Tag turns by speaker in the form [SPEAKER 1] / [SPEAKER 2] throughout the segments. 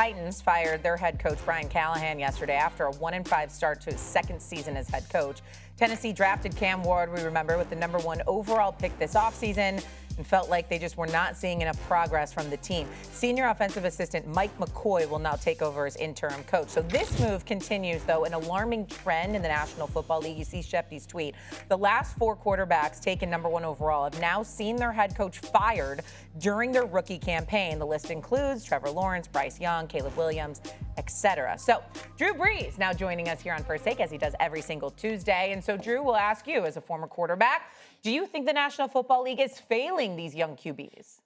[SPEAKER 1] Titans fired their head coach Brian Callahan yesterday after a 1-5 start to his second season as head coach. Tennessee drafted Cam Ward, we remember, with the #1 overall pick this offseason, and felt like they just were not seeing enough progress from the team. Senior offensive assistant Mike McCoy will now take over as interim coach. So this move continues, though, an alarming trend in the National Football League. You see Shefty's tweet. The last 4 quarterbacks taken #1 overall have now seen their head coach fired during their rookie campaign. The list includes Trevor Lawrence, Bryce Young, Caleb Williams, etc. So Drew Brees now joining us here on First Take, as he does every single Tuesday. And so, Drew, we'll ask you, as a former quarterback, do you think the National Football League is failing these young QBs?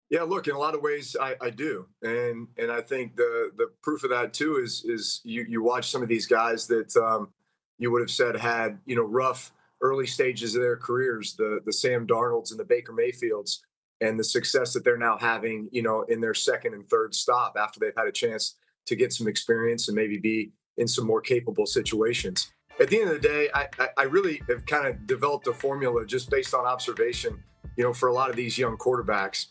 [SPEAKER 2] Yeah, look, in a lot of ways, I do, and I think the proof of that too is you watch some of these guys that you would have said had rough early stages of their careers, the Sam Darnolds and the Baker Mayfields, and the success that they're now having, in their second and third stop after they've had a chance to get some experience and maybe be in some more capable situations. At the end of the day, I really have kind of developed a formula just based on observation, for a lot of these young quarterbacks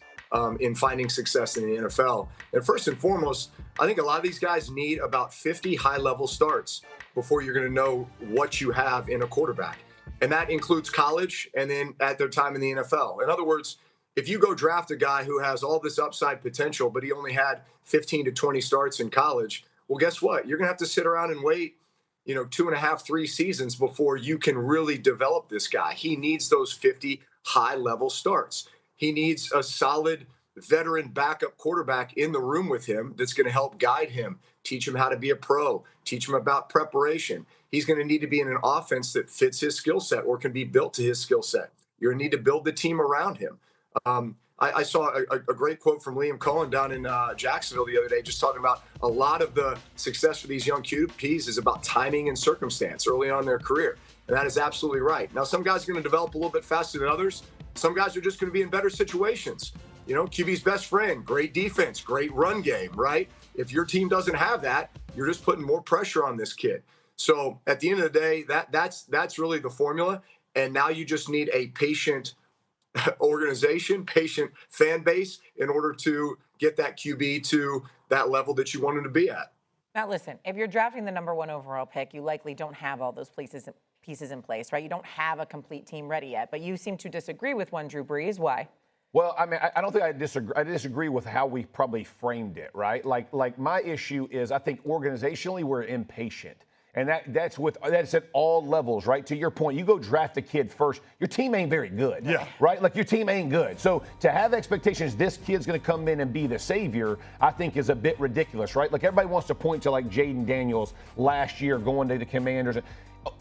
[SPEAKER 2] in finding success in the NFL. And first and foremost, I think a lot of these guys need about 50 high-level starts before you're going to know what you have in a quarterback. And that includes college and then at their time in the NFL. In other words, if you go draft a guy who has all this upside potential, but he only had 15 to 20 starts in college, well, guess what? You're going to have to sit around and wait 2.5, 3 seasons before you can really develop this guy. He needs those 50 high-level starts. He needs a solid veteran backup quarterback in the room with him that's going to help guide him, teach him how to be a pro, teach him about preparation. He's going to need to be in an offense that fits his skill set or can be built to his skill set. You're going to need to build the team around him. I saw a great quote from Liam Cohen down in Jacksonville the other day, just talking about a lot of the success for these young QBs is about timing and circumstance early on in their career. And that is absolutely right. Now, some guys are going to develop a little bit faster than others. Some guys are just going to be in better situations. QB's best friend, great defense, great run game, right? If your team doesn't have that, you're just putting more pressure on this kid. So at the end of the day, that's really the formula. And now you just need a patient organization, patient fan base in order to get that QB to that level that you want him to be at.
[SPEAKER 1] Now, listen, if you're drafting the #1 overall pick, you likely don't have all those pieces in place, right? You don't have a complete team ready yet, but you seem to disagree with one Drew Brees. Why?
[SPEAKER 3] Well, I mean, I don't think I disagree. I disagree with how we probably framed it, right? Like my issue is I think organizationally we're impatient. And that's at all levels, right? To your point, you go draft a kid first, your team ain't very good.
[SPEAKER 4] Yeah.
[SPEAKER 3] Right? Like your team ain't good. So to have expectations this kid's gonna come in and be the savior, I think is a bit ridiculous, right? Like everybody wants to point to like Jaden Daniels last year going to the Commanders.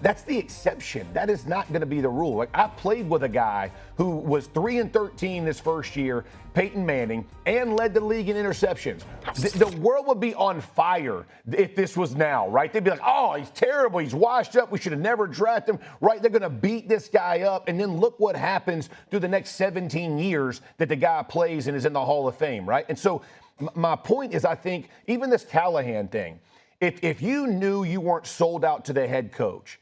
[SPEAKER 3] That's the exception. That is not going to be the rule. Like I played with a guy who was 3-13 this first year, Peyton Manning, and led the league in interceptions. The world would be on fire if this was now, right? They'd be like, oh, he's terrible. He's washed up. We should have never drafted him, right? They're going to beat this guy up. And then look what happens through the next 17 years that the guy plays and is in the Hall of Fame, right? And so my point is, I think even this Callahan thing, if you knew you weren't sold out to the head coach,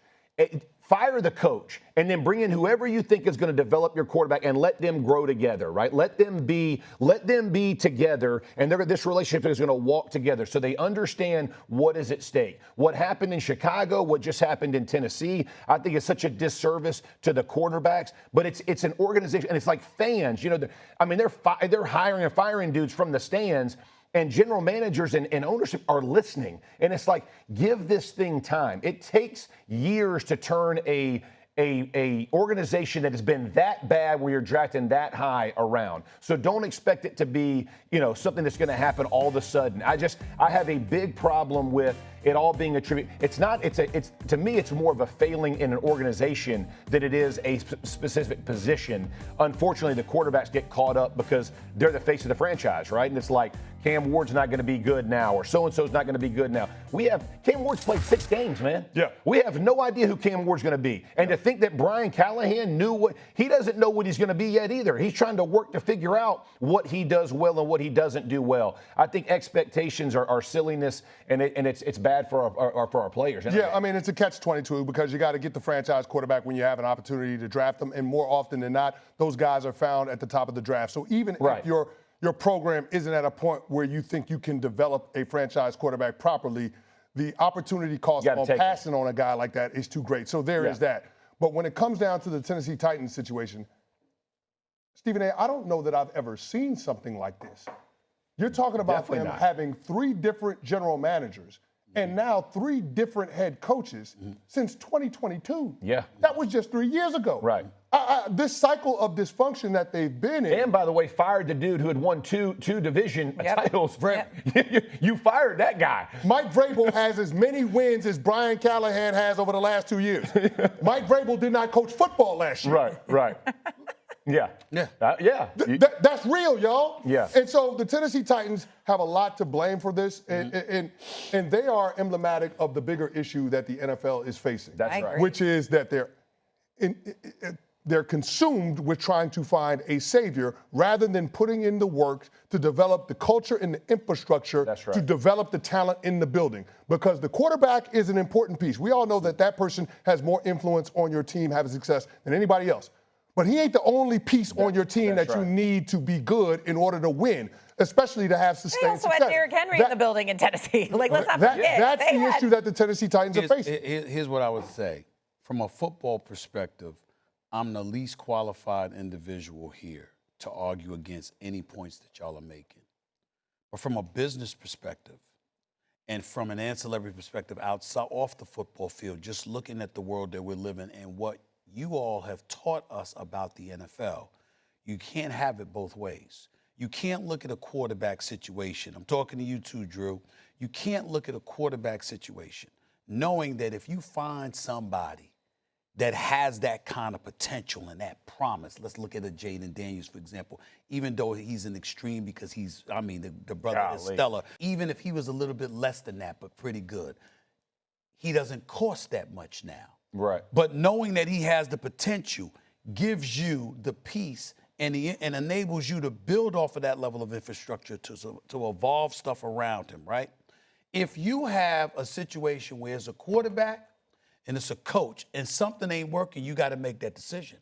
[SPEAKER 3] fire the coach and then bring in whoever you think is going to develop your quarterback and let them grow together, right? Let them be together, and this relationship is going to walk together so they understand what is at stake. What happened in Chicago, what just happened in Tennessee, I think it's such a disservice to the quarterbacks, but it's an organization, and it's like fans. They're hiring and firing dudes from the stands. And general managers and ownership are listening. And it's like, give this thing time. It takes years to turn a organization that has been that bad where you're drafting that high around. So don't expect it to be, something that's going to happen all of a sudden. I have a big problem with it all being attributed. To me, it's more of a failing in an organization than it is a specific position. Unfortunately, the quarterbacks get caught up because they're the face of the franchise, right? And it's like, Cam Ward's not going to be good now, or so-and-so's not going to be good now. Cam Ward's played 6 games, man.
[SPEAKER 4] Yeah.
[SPEAKER 3] We have no idea who Cam Ward's going to be. And to think that Brian Callahan he doesn't know what he's going to be yet either. He's trying to work to figure out what he does well and what he doesn't do well. I think expectations are silliness, and it's bad for our players.
[SPEAKER 4] Yeah, I mean, it's a catch-22 because you got to get the franchise quarterback when you have an opportunity to draft them, and more often than not, those guys are found at the top of the draft. So even if you're your program isn't at a point where you think you can develop a franchise quarterback properly, the opportunity cost on passing on a guy like that is too great. So there is that. But when it comes down to the Tennessee Titans situation, Stephen A., I don't know that I've ever seen something like this. You're talking about them having 3 different general managers and now 3 different head coaches since 2022.
[SPEAKER 3] Yeah.
[SPEAKER 4] That was just 3 years ago.
[SPEAKER 3] Right.
[SPEAKER 4] This cycle of dysfunction that they've been in.
[SPEAKER 3] And by the way, fired the dude who had won two division titles. You fired that guy.
[SPEAKER 4] Mike Vrabel has as many wins as Brian Callahan has over the last 2 years. Mike Vrabel did not coach football last year.
[SPEAKER 3] Right. Yeah.
[SPEAKER 4] That's real, y'all.
[SPEAKER 3] Yeah.
[SPEAKER 4] And so the Tennessee Titans have a lot to blame for this, and they are emblematic of the bigger issue that the NFL is facing.
[SPEAKER 3] That's right.
[SPEAKER 4] Which is that they're consumed with trying to find a savior rather than putting in the work to develop the culture and the infrastructure to develop the talent in the building. Because the quarterback is an important piece. We all know that person has more influence on your team having success than anybody else. But he ain't the only piece on your team that you need to be good in order to win, especially to have sustained success.
[SPEAKER 1] They also had Derrick Henry in the building in Tennessee. Let's not forget.
[SPEAKER 4] That's the issue that the Tennessee Titans are facing.
[SPEAKER 5] Here's what I would say. From a football perspective, I'm the least qualified individual here to argue against any points that y'all are making. But from a business perspective and from an ancillary perspective outside off the football field, just looking at the world that we're living in and what you all have taught us about the NFL, you can't have it both ways. You can't look at a quarterback situation. I'm talking to you too, Drew. You can't look at a quarterback situation knowing that if you find somebody that has that kind of potential and that promise. Let's look at a Jaden Daniels, for example. Even though he's an extreme because the brother is stellar. Even if he was a little bit less than that, but pretty good, he doesn't cost that much now.
[SPEAKER 3] Right.
[SPEAKER 5] But knowing that he has the potential gives you the peace and enables you to build off of that level of infrastructure to evolve stuff around him, right? If you have a situation where it's a quarterback and it's a coach and something ain't working, you got to make that decision.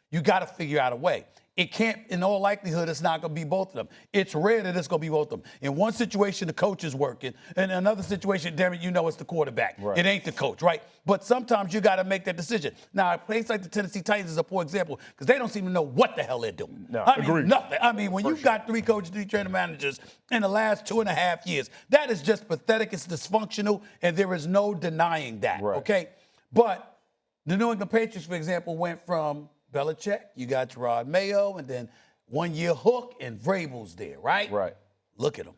[SPEAKER 5] You got to figure out a way. It can't, in all likelihood, it's not going to be both of them. It's rare that it's going to be both of them. In one situation, the coach is working. In another situation, damn it, you know it's the quarterback.
[SPEAKER 3] Right.
[SPEAKER 5] It ain't the coach, right? But sometimes you got to make that decision. Now, a place like the Tennessee Titans is a poor example because they don't seem to know what the hell they're doing.
[SPEAKER 3] No,
[SPEAKER 5] agreed. Nothing. I mean, when you've got 3 coaches, 3 trainer managers in the last 2.5 years, that is just pathetic. It's dysfunctional, and there is no denying that, okay? But the New England Patriots, for example, went from Belichick, you got Gerard Mayo, and then 1 year Hook and Vrabel's there, right?
[SPEAKER 3] Right.
[SPEAKER 5] Look at them.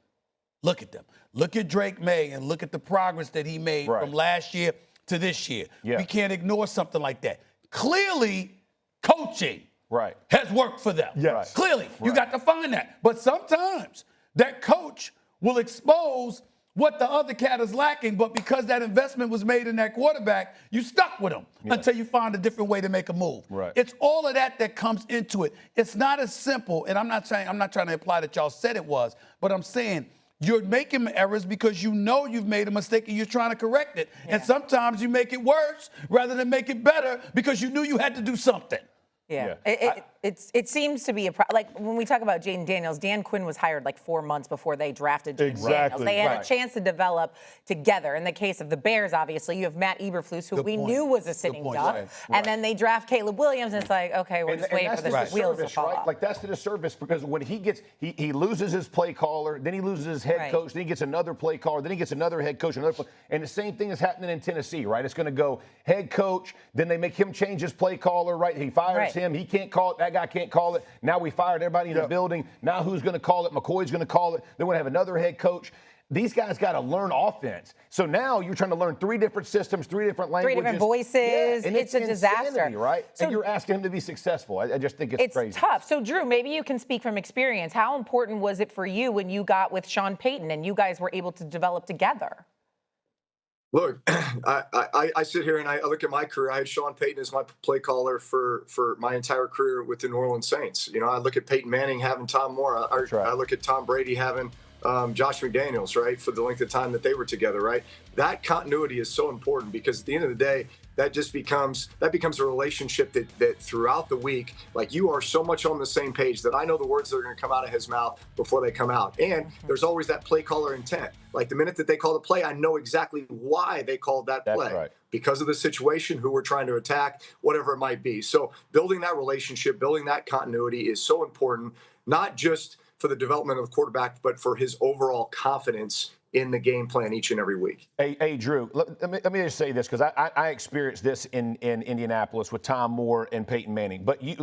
[SPEAKER 5] Look at them. Look at Drake May and look at the progress that he made from last year to this year.
[SPEAKER 3] Yeah.
[SPEAKER 5] We can't ignore something like that. Clearly, coaching has worked for them.
[SPEAKER 4] Yes.
[SPEAKER 5] Clearly, you got to find that. But sometimes that coach will expose what the other cat is lacking, but because that investment was made in that quarterback, you stuck with him until you find a different way to make a move.
[SPEAKER 3] Right.
[SPEAKER 5] It's all of that comes into it. It's not as simple, and I'm not trying to imply that y'all said it was, but I'm saying you're making errors because you know you've made a mistake and you're trying to correct it. Yeah. And sometimes you make it worse rather than make it better because you knew you had to do something.
[SPEAKER 1] Yeah. It seems to be like when we talk about Jaden Daniels, Dan Quinn was hired like 4 months before they drafted Jaden Daniels. They had a chance to develop together. In the case of the Bears, obviously, you have Matt Eberflus, who we knew was a sitting duck, and then they draft Caleb Williams, and it's like, okay, we're just waiting for the wheels to fall off.
[SPEAKER 3] Like that's the disservice because when he loses his play caller, then he loses his head coach, then he gets another play caller, then he gets another head coach, and the same thing is happening in Tennessee, right? It's going to go head coach, then they make him change his play caller, right? He fires him, he can't call it, that guy can't call it. Now we fired everybody in the building. Now who's going to call it? McCoy's going to call it. Then we're going to have another head coach. These guys got to learn offense. So now you're trying to learn 3 different systems, 3 different languages.
[SPEAKER 1] 3 different voices.
[SPEAKER 3] And
[SPEAKER 1] it's a disaster.
[SPEAKER 3] Right? So, and you're asking him to be successful. I just think it's crazy.
[SPEAKER 1] It's tough. So, Drew, maybe you can speak from experience. How important was it for you when you got with Sean Payton and you guys were able to develop together?
[SPEAKER 2] Look, I sit here and I look at my career. I had Sean Payton as my play caller for my entire career with the New Orleans Saints. You know, I look at Peyton Manning having Tom Moore. I look at Tom Brady having Josh McDaniels, right, for the length of time that they were together, right? That continuity is so important because at the end of the day, that becomes a relationship that throughout the week, like you are so much on the same page that I know the words that are going to come out of his mouth before they come out. And there's always that play caller intent. Like the minute that they call the play, I know exactly why they called that play. That's right. Because of the situation, who we're trying to attack, whatever it might be. So building that relationship, building that continuity is so important, not just for the development of the quarterback, but for his overall confidence in the game plan each and every week.
[SPEAKER 3] Hey Drew, let me just say this, because I experienced this in Indianapolis with Tom Moore and Peyton Manning. But you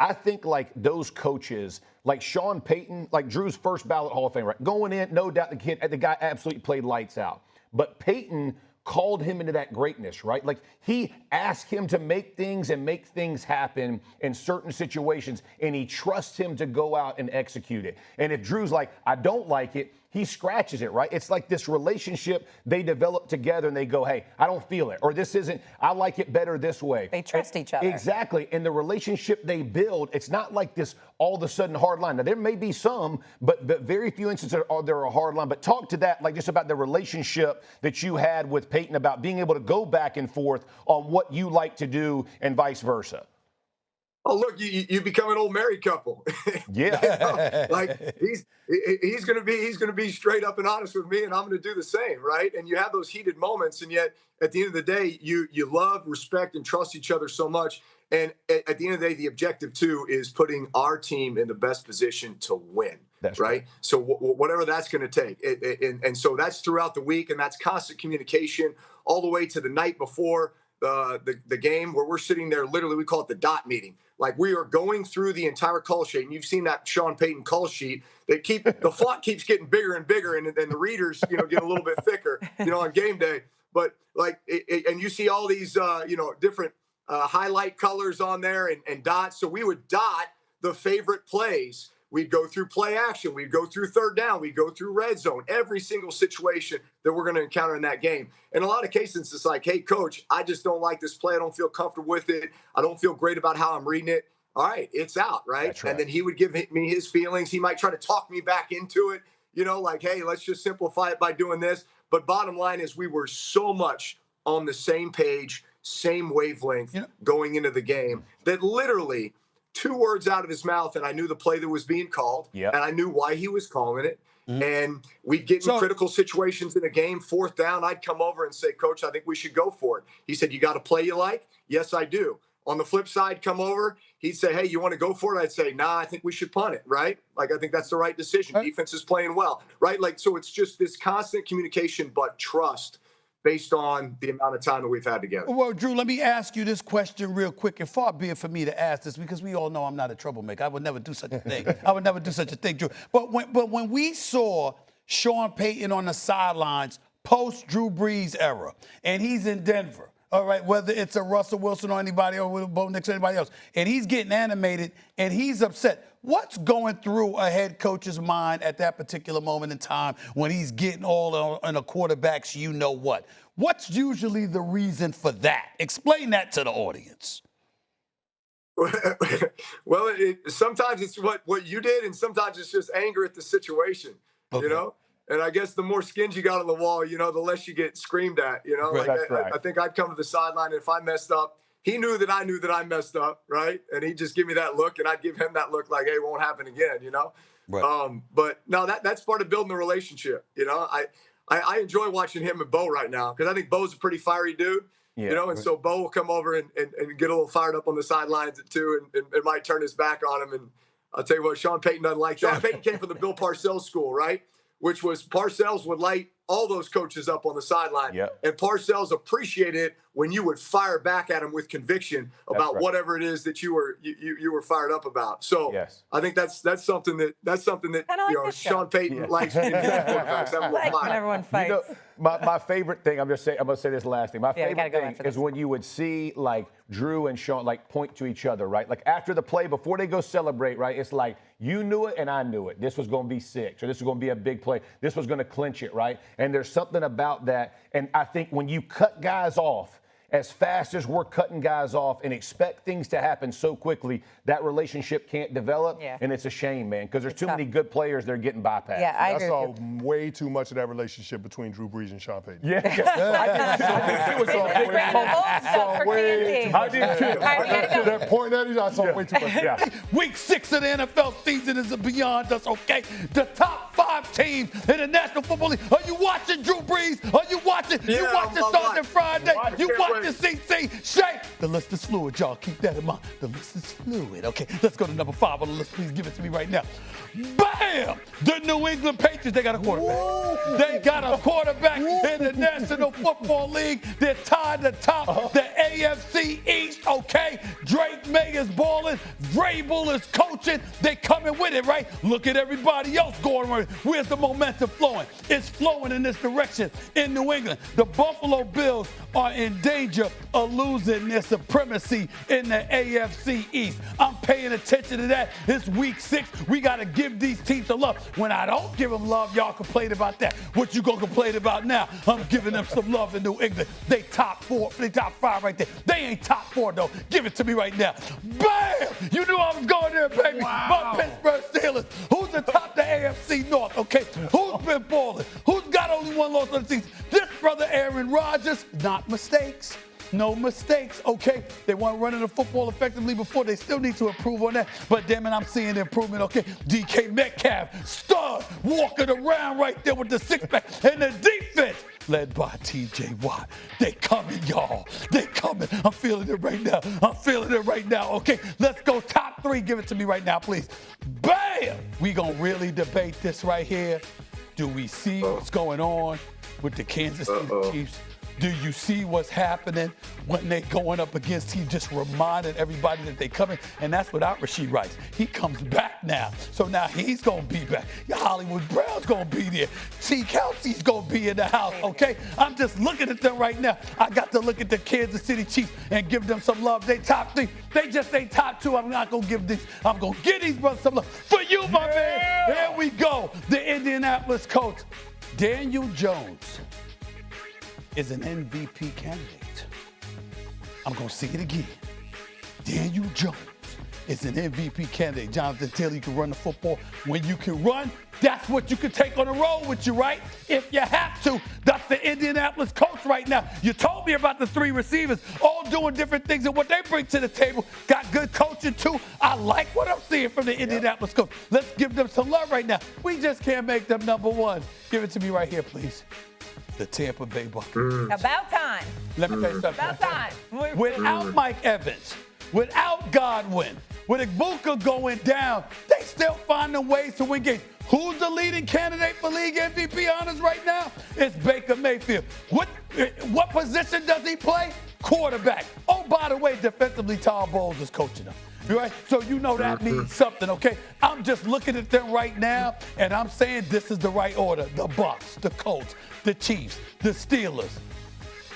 [SPEAKER 3] I think like those coaches, like Sean Payton, like Drew's first ballot Hall of Fame, right? Going in, no doubt the guy absolutely played lights out. But Peyton called him into that greatness, right? Like he asked him to make things happen in certain situations, and he trusts him to go out and execute it. And if Drew's like, I don't like it, he scratches it, right? It's like this relationship they develop together, and they go, hey, I don't feel it, or this isn't, I like it better this way.
[SPEAKER 1] They trust each other.
[SPEAKER 3] Exactly. And the relationship they build, it's not like this all of a sudden hard line. Now, there may be some, but very few instances there are a hard line. But talk to that, like just about the relationship that you had with Peyton, about being able to go back and forth on what you like to do and vice versa.
[SPEAKER 2] Oh, look, you become an old married couple.
[SPEAKER 3] Yeah.
[SPEAKER 2] Like he's going to be straight up and honest with me, and I'm going to do the same, right? And you have those heated moments, and yet at the end of the day, you love, respect, and trust each other so much. And at the end of the day, the objective too is putting our team in the best position to win. That's right. So whatever that's going to take, and so that's throughout the week, and that's constant communication all the way to the night before the game, where we're sitting there, literally we call it the dot meeting. Like we are going through the entire call sheet, and you've seen that Sean Payton call sheet. The font keeps getting bigger and bigger, and the readers, get a little bit thicker, on game day. But and you see all these, different highlight colors on there and dots. So we would dot the favorite plays. We'd go through play action. We'd go through third down. We'd go through red zone, every single situation that we're going to encounter in that game. In a lot of cases, it's like, hey, coach, I just don't like this play. I don't feel comfortable with it. I don't feel great about how I'm reading it. All right, it's out, right?
[SPEAKER 3] That's right.
[SPEAKER 2] And then he would give me his feelings. He might try to talk me back into it, like, hey, let's just simplify it by doing this. But bottom line is we were so much on the same page, same wavelength going into the game that literally – 2 words out of his mouth, and I knew the play that was being called, and I knew why he was calling it. And we'd get in critical situations in a game, 4th down. I'd come over and say, Coach, I think we should go for it. He said, you got a play you like? Yes, I do. On the flip side, come over. He'd say, hey, you want to go for it? I'd say, nah, I think we should punt it, right? Like, I think that's the right decision. Defense is playing well, right? Like, so it's just this constant communication, but trust, based on the amount of time that we've had together.
[SPEAKER 5] Well, Drew, let me ask you this question real quick, and far be it for me to ask this, because we all know I'm not a troublemaker. I would never do such a thing. I would never do such a thing, Drew. But when we saw Sean Payton on the sidelines post-Drew Brees era, and he's in Denver, all right, whether it's a Russell Wilson or anybody, or Bo Nix or anybody else, and he's getting animated, and he's upset. What's going through a head coach's mind at that particular moment in time when he's getting all on a quarterback's you-know-what? What's usually the reason for that? Explain that to the audience.
[SPEAKER 2] Well, sometimes it's what you did, and sometimes it's just anger at the situation, And I guess the more skins you got on the wall, the less you get screamed at,
[SPEAKER 3] Right,
[SPEAKER 2] I think I'd come to the sideline, and if I messed up, he knew that I knew that I messed up, right? And he'd just give me that look, and I'd give him that look like, hey, it won't happen again, Right. But no, that's part of building the relationship, I enjoy watching him and Bo right now, because I think Bo's a pretty fiery dude, and so Bo will come over and get a little fired up on the sidelines too, and might turn his back on him. And I'll tell you what, Sean Payton doesn't like that. Payton came from the Bill Parcells school, right? Which was Parcells would light all those coaches up on the sideline.
[SPEAKER 3] Yep.
[SPEAKER 2] And Parcells appreciated it when you would fire back at him with conviction about whatever it is that you were fired up about. So I think that's something that Sean Payton likes.
[SPEAKER 1] Like when everyone fights.
[SPEAKER 3] My favorite thing, I'm going to say this last thing. My favorite thing is when you would see like Drew and Sean like point to each other, right? Like after the play, before they go celebrate, right? It's like you knew it and I knew it. This was going to be 6, or this was going to be a big play. This was going to clinch it, right? And there's something about that. And I think when you cut guys off as fast as we're cutting guys off and expect things to happen so quickly, that relationship can't develop.
[SPEAKER 1] Yeah.
[SPEAKER 3] And it's a shame, man, because there's too many good players that are getting bypassed.
[SPEAKER 1] Yeah, I
[SPEAKER 4] I
[SPEAKER 1] agree.
[SPEAKER 4] saw way too much of that relationship between Drew Brees and Sean Payton.
[SPEAKER 3] Yeah. I did too. I did too.
[SPEAKER 4] That point that I saw way too much.
[SPEAKER 3] Yeah.
[SPEAKER 5] Week 6 of the NFL season is beyond us, okay? The top 5 teams in the National Football League. Are you watching Drew Brees? Are you watching?
[SPEAKER 2] Yeah,
[SPEAKER 5] you watching
[SPEAKER 2] I'm
[SPEAKER 5] Starting Friday? You
[SPEAKER 2] Can't
[SPEAKER 5] watching CC? Shae? The list is fluid, y'all. Keep that in mind. The list is fluid. Okay, let's go to number 5 on the list. Please give it to me right now. Bam! The New England Patriots, they got a quarterback.
[SPEAKER 4] Whoa.
[SPEAKER 5] They got a quarterback in the National Football League. They're tied to top the AFC East, okay? Drake May is balling. Vrabel is coaching. They coming with it, right? Look at everybody else going around. Where's the momentum flowing? It's flowing in this direction in New England. The Buffalo Bills are in danger of losing their supremacy in the AFC East. I'm paying attention to that. It's week 6. We got to give these teams some love. When I don't give them love, y'all complain about that. What you going to complain about now? I'm giving them some love in New England. They top 4, they top 5 right there. They ain't top 4, though. Give it to me right now. Bam! You knew I was going there, baby.
[SPEAKER 3] Wow.
[SPEAKER 5] My Pittsburgh Steelers. Who's atop the AFC North, okay? Who's been balling? Who's got only one loss on the season? This brother Aaron Rodgers, not mistakes. No mistakes, okay? They weren't running the football effectively before. They still need to improve on that. But damn it, I'm seeing improvement, okay? DK Metcalf, stud, walking around right there with the six-pack. And the defense, led by TJ Watt. They coming, y'all. They coming. I'm feeling it right now. I'm feeling it right now, okay? Let's go top 3. Give it to me right now, please. Bam! We gonna really debate this right here. Do we see what's going on with the Kansas City Chiefs? Do you see what's happening when they going up against teams? Just reminding everybody that they coming, and that's without Rashee Rice. He comes back now, so now he's gonna be back. Your Hollywood Brown's gonna be there. T. Kelsey's gonna be in the house. Okay, I'm just looking at them right now. I got to look at the Kansas City Chiefs and give them some love. They top 3. They just ain't top 2. I'm not gonna give these. I'm gonna give these brothers some love for you, my man. There we go. The Indianapolis coach, Daniel Jones, is an MVP candidate. I'm going to say it again. Daniel Jones is an MVP candidate. Jonathan Taylor, you can run the football. When you can run, that's what you can take on the road with you, right? If you have to. That's the Indianapolis coach right now. You told me about the 3 receivers, all doing different things and what they bring to the table. Got good coaching, too. I like what I'm seeing from the Indianapolis coach. Let's give them some love right now. We just can't make them number 1. Give it to me right here, please. The Tampa Bay Buccaneers.
[SPEAKER 1] About time.
[SPEAKER 5] Let me tell you something.
[SPEAKER 1] About time.
[SPEAKER 5] Without Mike Evans, without Godwin, with Ibuka going down, they still finding ways to win games. Who's the leading candidate for league MVP honors right now? It's Baker Mayfield. What position does he play? Quarterback. Oh, by the way, defensively, Todd Bowles is coaching them. Right? So you know that means something, okay? I'm just looking at them right now, and I'm saying this is the right order. The Bucs, the Colts, the Chiefs, the Steelers,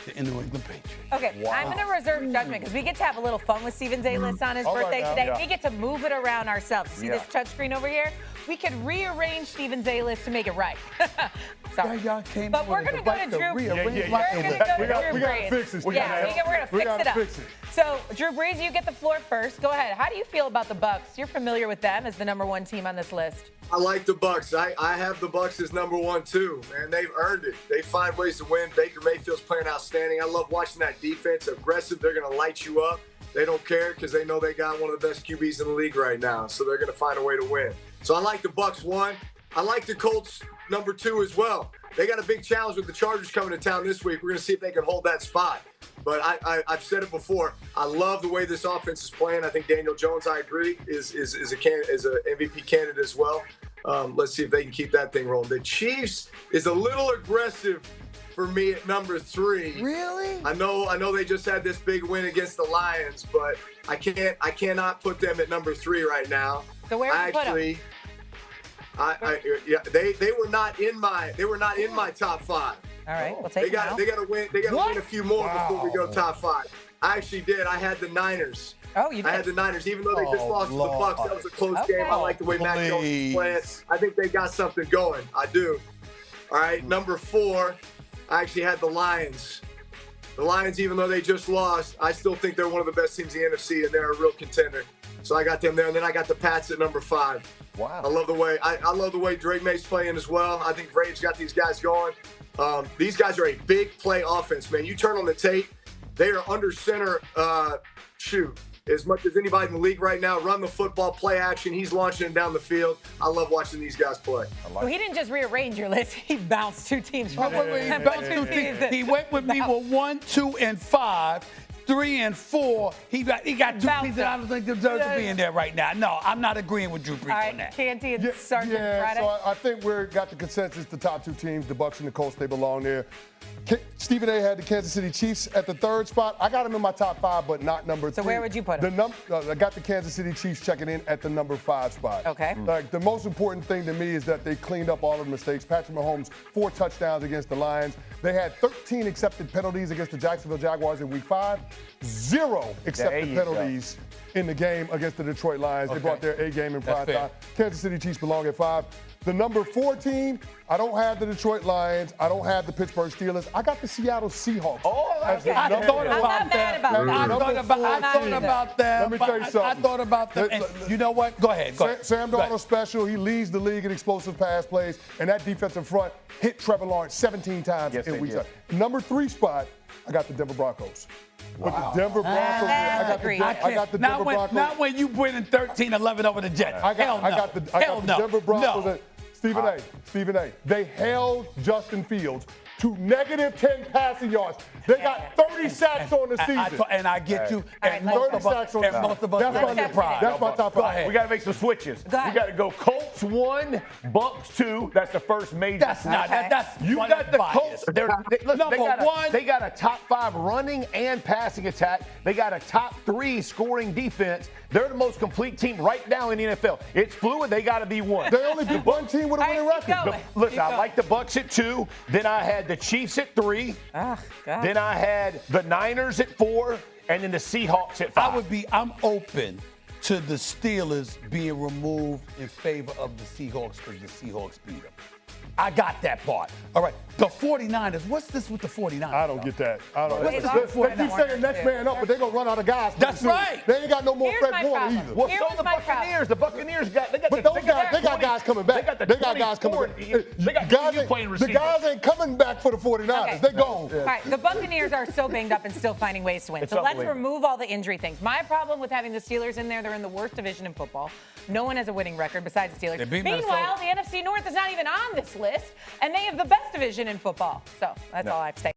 [SPEAKER 5] the New England Patriots.
[SPEAKER 1] Okay, I'm going to reserve judgment because we get to have a little fun with Stephen's A-list on his birthday today.
[SPEAKER 3] Yeah.
[SPEAKER 1] We get to move it around ourselves. See this touch screen over here? We could rearrange Stephen's A-list to make it right. Sorry. But we're going to go to Drew. We're going to go to Drew Brees.
[SPEAKER 4] We got to fix this.
[SPEAKER 1] Yeah, we're going to fix it up. So, Drew Brees, you get the floor first. Go ahead. How do you feel about the Bucs? You're familiar with them as the number 1 team on this list.
[SPEAKER 2] I like the Bucs. I have the Bucs as number 1 too, man. They've earned it. They find ways to win. Baker Mayfield's playing outstanding. I love watching that defense. Aggressive. They're going to light you up. They don't care because they know they got one of the best QBs in the league right now. So they're going to find a way to win. So I like the Bucs 1. I like the Colts number 2 as well. They got a big challenge with the Chargers coming to town this week. We're going to see if they can hold that spot. But I've said it before. I love the way this offense is playing. I think Daniel Jones, I agree, is a MVP candidate as well. Let's see if they can keep that thing rolling. The Chiefs is a little aggressive for me at number 3.
[SPEAKER 5] Really?
[SPEAKER 2] I know they just had this big win against the Lions, but I cannot put them at number 3 right now.
[SPEAKER 1] So where do you put them?
[SPEAKER 2] They were not in my top 5.
[SPEAKER 1] All right, we'll take
[SPEAKER 2] They got to win. They got to win a few more before we go top 5. I actually did. I had the Niners.
[SPEAKER 1] Oh, you did?
[SPEAKER 2] I had the Niners, even though they just lost to the Bucs. That was a close game. I like the way Mac Jones is playing. I think they got something going. I do. All right, number 4, I actually had the Lions. The Lions, even though they just lost, I still think they're one of the best teams in the NFC, and they're a real contender. So I got them there, and then I got the Pats at number 5.
[SPEAKER 3] Wow.
[SPEAKER 2] I love the way Drake May's playing as well. I think Braves got these guys going. These guys are a big play offense, man. You turn on the tape, they are under center shoot as much as anybody in the league right now. Run the football, play action. He's launching it down the field. I love watching these guys play.
[SPEAKER 1] Well, he didn't just rearrange your list. He bounced 2 teams.
[SPEAKER 5] He went with me with 1, 2, and 5. 3 and 4, he got 2 pieces that I don't think deserve to be in there right now. No, I'm not agreeing with Drew Brees on that.
[SPEAKER 1] Canty and Sergeant Friday.
[SPEAKER 4] So I think we've got the consensus, the top 2 teams, the Bucs and the Colts, they belong there. Stephen A. had the Kansas City Chiefs at the 3rd spot. I got them in my top 5, but not number 3.
[SPEAKER 1] So where would you put them?
[SPEAKER 4] I got the Kansas City Chiefs checking in at the number 5 spot.
[SPEAKER 1] Okay.
[SPEAKER 4] Like, the most important thing to me is that they cleaned up all of the mistakes. Patrick Mahomes, 4 touchdowns against the Lions. They had 13 accepted penalties against the Jacksonville Jaguars in Week 5. 0 accepted penalties in the game against the Detroit Lions. They brought their A game in prime time. Kansas City Chiefs belong at 5. The number 4 team, I don't have the Detroit Lions. I don't have the Pittsburgh Steelers. I got the Seattle Seahawks.
[SPEAKER 5] I thought about that. I thought about that.
[SPEAKER 4] Let me tell you something.
[SPEAKER 5] I thought about that. And you know what? Go ahead.
[SPEAKER 4] Sam Darnold's special. He leads the league in explosive pass plays, and that defensive front hit Trevor Lawrence 17 times in week 7. Number 3 spot, I got the Denver Broncos. But the Denver Broncos, I got the Denver Broncos.
[SPEAKER 5] Not when you win in 13-11 over the Jets. I got the
[SPEAKER 4] Denver Broncos. Stephen A. They held Justin Fields to -10 passing yards. They got 30 sacks on the season.
[SPEAKER 5] And I get you.
[SPEAKER 4] And most of us That's my top 5.
[SPEAKER 3] We got to make some switches. We got to go Colts 1, Bucs 2. That's the first major.
[SPEAKER 5] That's not. That's
[SPEAKER 3] you got the Colts.
[SPEAKER 5] Number 1.
[SPEAKER 3] They got a top 5 running and passing attack. They got a top 3 scoring defense. They're the most complete team right now in the NFL. It's fluid. They got to be 1.
[SPEAKER 4] They only beat 1 team with a winning record.
[SPEAKER 3] Listen, I like the Bucs at 2. Then I had the Chiefs at 3. Then I had the Niners at 4, and then the Seahawks at 5.
[SPEAKER 5] I'm open to the Steelers being removed in favor of the Seahawks because the Seahawks beat them. I got that part. All right. The 49ers. What's this with the 49ers?
[SPEAKER 4] I don't get that. I don't.
[SPEAKER 5] What's
[SPEAKER 4] They keep saying next man up, but they're going to run out of guys.
[SPEAKER 5] That's right.
[SPEAKER 4] They ain't got no more Fred Warner either.
[SPEAKER 3] Well, so the Buccaneers. The Buccaneers got. They
[SPEAKER 4] got guys coming back. They got guys coming back. The guys ain't coming back for the 49ers. They gone.
[SPEAKER 1] All right. The Buccaneers are so banged up and still finding ways to win. So let's remove all the injury things. My problem with having the Steelers in there, they're in the worst division in football. No one has a winning record besides the Steelers. Meanwhile, the NFC North is not even on this list, and they have the best division in football. So that's all I have to say.